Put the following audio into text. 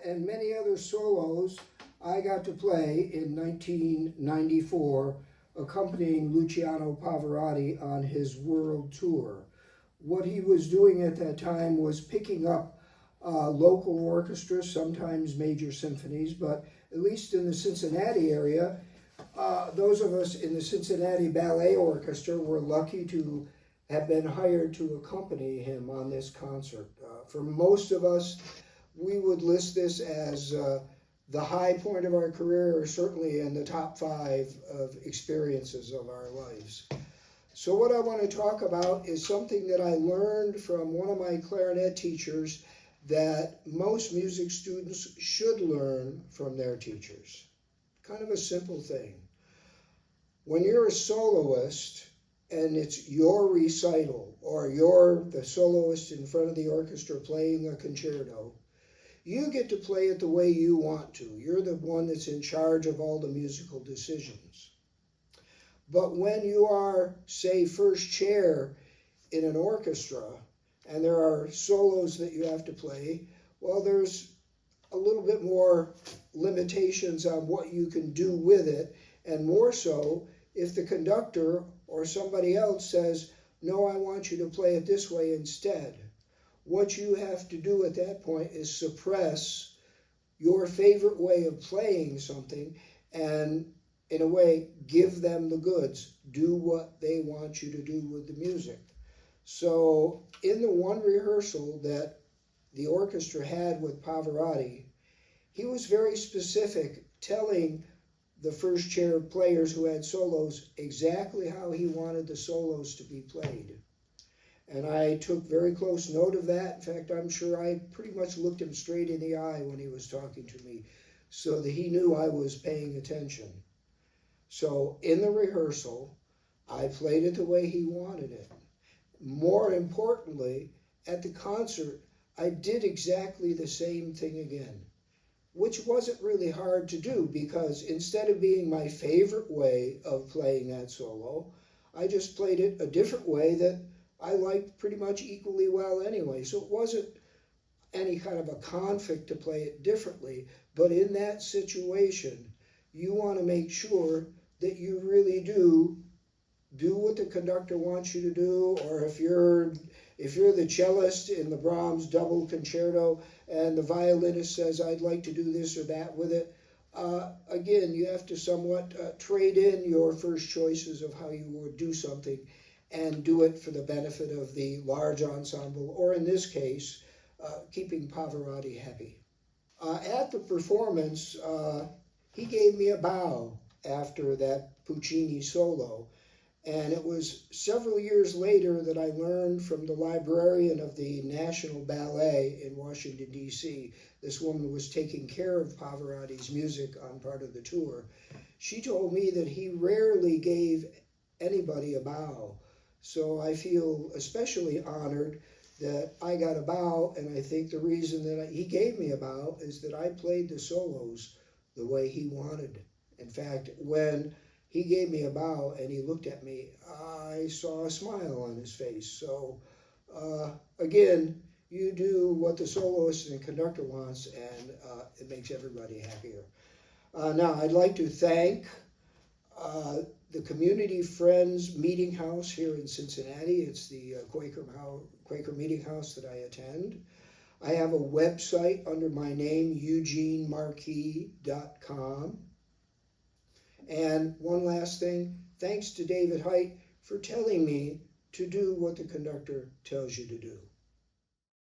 that and many other solos I got to play in 1994, accompanying Luciano Pavarotti on his world tour. What he was doing at that time was picking up local orchestras, sometimes major symphonies, but at least in the Cincinnati area, those of us in the Cincinnati Ballet Orchestra were lucky to have been hired to accompany him on this concert. For most of us, we would list this as the high point of our career, or certainly in the top 5 of experiences of our lives. So what I want to talk about is something that I learned from one of my clarinet teachers that most music students should learn from their teachers. Kind of a simple thing. When you're a soloist and it's your recital, or you're the soloist in front of the orchestra playing a concerto, you get to play it the way you want to. You're the one that's in charge of all the musical decisions. But when you are, say, first chair in an orchestra, and there are solos that you have to play, well, there's a little bit more limitations on what you can do with it, and more so if the conductor or somebody else says, no, I want you to play it this way instead. What you have to do at that point is suppress your favorite way of playing something and, in a way, give them the goods. Do what they want you to do with the music. So in the one rehearsal that the orchestra had with Pavarotti, he was very specific, telling the first chair players who had solos exactly how he wanted the solos to be played. And I took very close note of that. In fact, I'm sure I pretty much looked him straight in the eye when he was talking to me, so that he knew I was paying attention. So in the rehearsal, I played it the way he wanted it. More importantly, at the concert, I did exactly the same thing again, which wasn't really hard to do, because instead of being my favorite way of playing that solo, I just played it a different way that I liked pretty much equally well anyway. So it wasn't any kind of a conflict to play it differently. But in that situation, you want to make sure that you really do what the conductor wants you to do. Or if you're the cellist in the Brahms double concerto and the violinist says, I'd like to do this or that with it, again, you have to somewhat trade in your first choices of how you would do something and do it for the benefit of the large ensemble, or in this case, keeping Pavarotti happy. At the performance, he gave me a bow after that Puccini solo, and it was several years later that I learned from the librarian of the National Ballet in Washington, D.C. This woman was taking care of Pavarotti's music on part of the tour. She told me that he rarely gave anybody a bow. So I feel especially honored that I got a bow, and I think the reason that he gave me a bow is that I played the solos the way he wanted. In fact, when he gave me a bow and he looked at me, I saw a smile on his face. So again, you do what the soloist and conductor wants, and it makes everybody happier. Now, I'd like to thank the Community Friends Meeting House here in Cincinnati. It's the Quaker Meeting House that I attend. I have a website under my name, eugenemarquis.com. And one last thing, thanks to David Height for telling me to do what the conductor tells you to do.